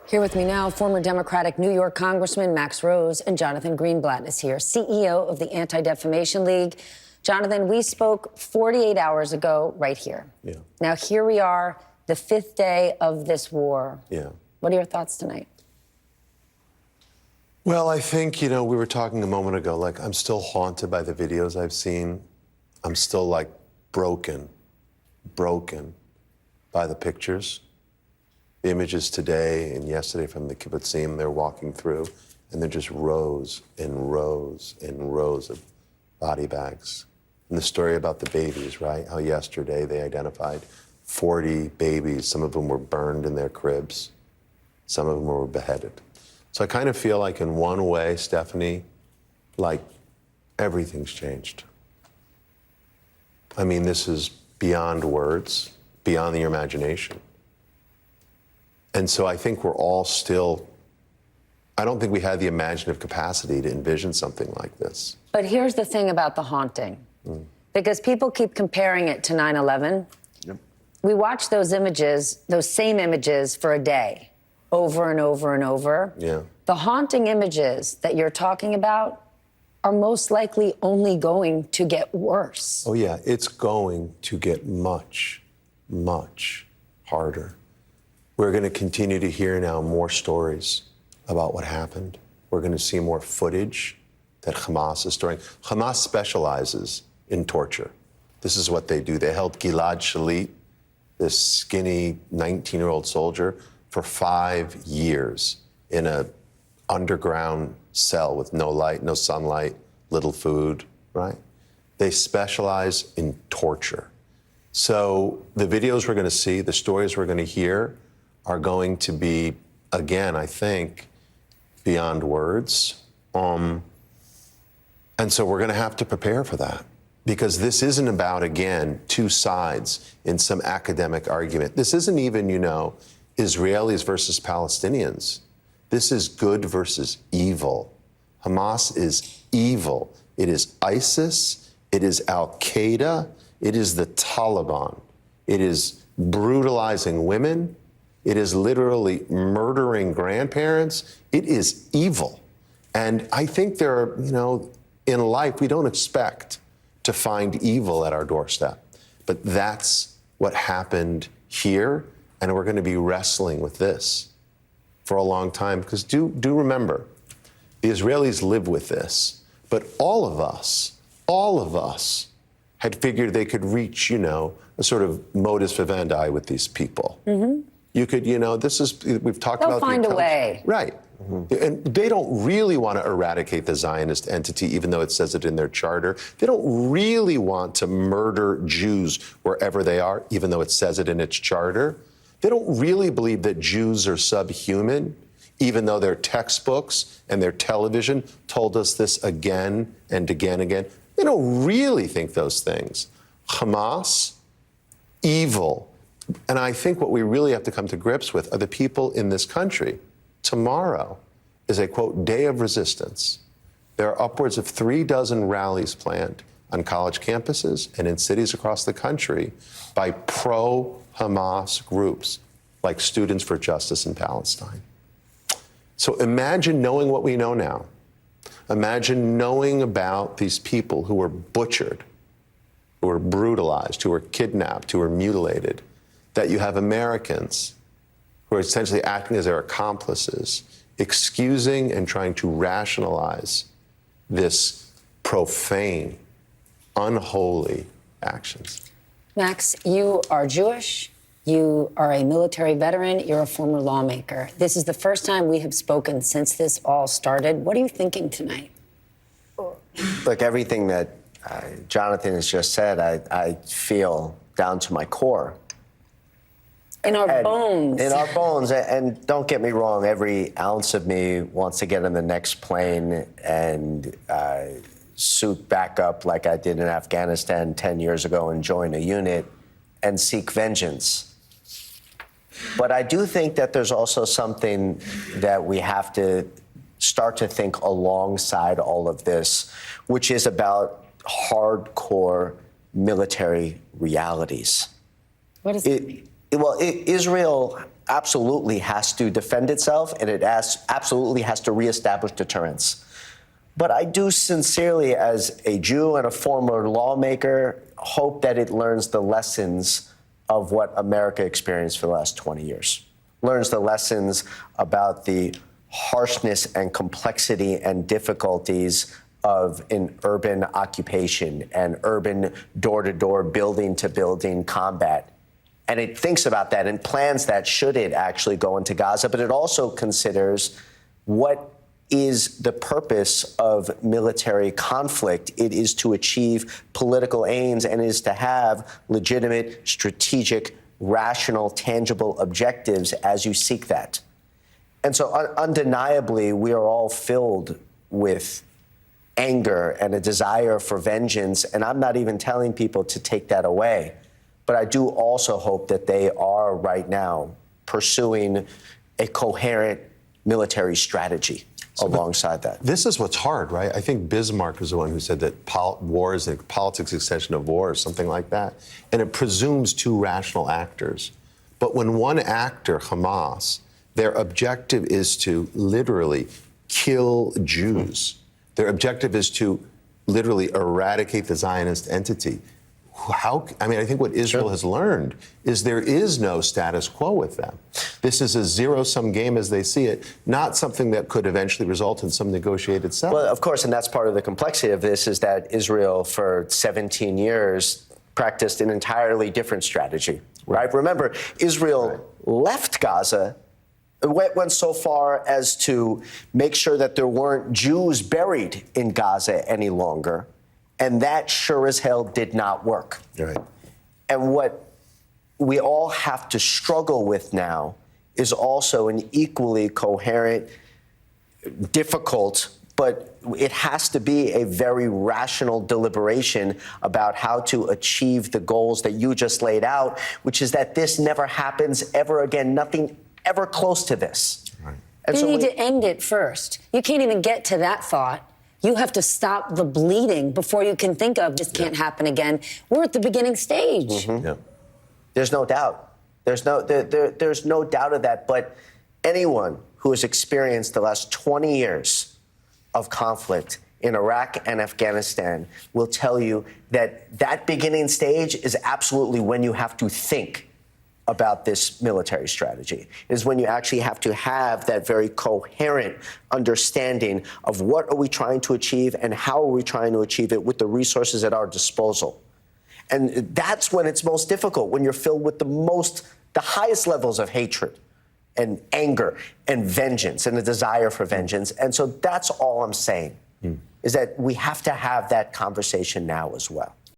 Here with me now, former Democratic New York Congressman Max Rose, and Jonathan Greenblatt is here, CEO of the Anti-Defamation League. Jonathan, we spoke 48 hours ago right here. Yeah. Now here we are, the fifth day of this war. Yeah. What are your thoughts tonight? Well, I think, we were talking a moment ago, like, I'm still haunted by the videos I've seen. I'm still, like, broken by the pictures. The images today and yesterday from the kibbutzim they're walking through, and they're just rows and rows and rows of body bags. And the story about the babies, right? How yesterday they identified 40 babies. Some of them were burned in their cribs. Some of them were beheaded. So I kind of feel like in one way, Stephanie, like everything's changed. I mean, this is beyond words, beyond your imagination. And so I think we're all still, I don't think we had the imaginative capacity to envision something like this. But here's the thing about the haunting, because people keep comparing it to 9/11. Yep. We watch those images, those same images for a day, over and over and over. Yeah. The haunting images that you're talking about are most likely only going to get worse. Oh yeah, it's going to get much, much harder. We're going to continue to hear now more stories about what happened. We're going to see more footage that Hamas is storing. Hamas specializes in torture. This is what they do. They held Gilad Shalit, this skinny 19-year-old soldier, for 5 years in an underground cell with no light, no sunlight, little food, right? They specialize in torture. So the videos we're going to see, the stories we're going to hear, are going to be, again, I think, beyond words. And so we're going to have to prepare for that, because this isn't about, again, two sides in some academic argument. This isn't even, Israelis versus Palestinians. This is good versus evil. Hamas is evil. It is ISIS. It is Al-Qaeda. It is the Taliban. It is brutalizing women. It is literally murdering grandparents. It is evil. And I think there are, in life, we don't expect to find evil at our doorstep. But that's what happened here, and we're going to be wrestling with this for a long time. Because do remember, the Israelis live with this, but all of us had figured they could reach, a sort of modus vivendi with these people. Mm-hmm. You could, we've talked about. They'll find a way. Right. Mm-hmm. And they don't really want to eradicate the Zionist entity, even though it says it in their charter. They don't really want to murder Jews wherever they are, even though it says it in its charter. They don't really believe that Jews are subhuman, even though their textbooks and their television told us this again and again and again. They don't really think those things. Hamas, evil. And I think what we really have to come to grips with are the people in this country. Tomorrow is a, quote, day of resistance. There are upwards of 36 rallies planned on college campuses and in cities across the country by pro-Hamas groups like Students for Justice in Palestine. So imagine knowing what we know now. Imagine knowing about these people who were butchered, who were brutalized, who were kidnapped, who were mutilated. That you have Americans who are essentially acting as their accomplices, excusing and trying to rationalize this profane, unholy actions. Max, you are Jewish. You are a military veteran. You're a former lawmaker. This is the first time we have spoken since this all started. What are you thinking tonight? Look, everything that Jonathan has just said, I feel down to my core. In our bones. In our bones. And don't get me wrong, every ounce of me wants to get on the next plane and suit back up like I did in Afghanistan 10 years ago and join a unit and seek vengeance. But I do think that there's also something that we have to start to think alongside all of this, which is about hardcore military realities. What is it? Israel absolutely has to defend itself, and it absolutely has to reestablish deterrence. But I do sincerely, as a Jew and a former lawmaker, hope that it learns the lessons of what America experienced for the last 20 years. Learns the lessons about the harshness and complexity and difficulties of an urban occupation and urban door-to-door, building-to-building combat. And it thinks about that and plans that should it actually go into Gaza, but it also considers what is the purpose of military conflict. It is to achieve political aims and is to have legitimate, strategic, rational, tangible objectives as you seek that. And so undeniably, we are all filled with anger and a desire for vengeance. And I'm not even telling people to take that away. But I do also hope that they are right now pursuing a coherent military strategy alongside that. This is what's hard, right? I think Bismarck is the one who said that war is a politics extension of war or something like that. And it presumes two rational actors. But when one actor, Hamas, their objective is to literally kill Jews. Their objective is to literally eradicate the Zionist entity. I think what Israel has learned is there is no status quo with them. This is a zero-sum game as they see it, not something that could eventually result in some negotiated settlement. Well, of course, and that's part of the complexity of this is that Israel, for 17 years, practiced an entirely different strategy, right? Remember, Israel left Gaza, went so far as to make sure that there weren't Jews buried in Gaza any longer. And that sure as hell did not work. Right. And what we all have to struggle with now is also an equally coherent, difficult, but it has to be a very rational deliberation about how to achieve the goals that you just laid out, which is that this never happens ever again, nothing ever close to this. Right. And You so need to end it first. You can't even get to that thought. You have to stop the bleeding before you can think of this can't happen again. We're at the beginning stage. Mm-hmm. Yeah. There's no doubt. There's no doubt of that. But anyone who has experienced the last 20 years of conflict in Iraq and Afghanistan will tell you that that beginning stage is absolutely when you have to think about this military strategy, is when you actually have to have that very coherent understanding of what are we trying to achieve and how are we trying to achieve it with the resources at our disposal. And that's when it's most difficult, when you're filled with the highest levels of hatred and anger and vengeance and a desire for vengeance. And so that's all I'm saying, is that we have to have that conversation now as well.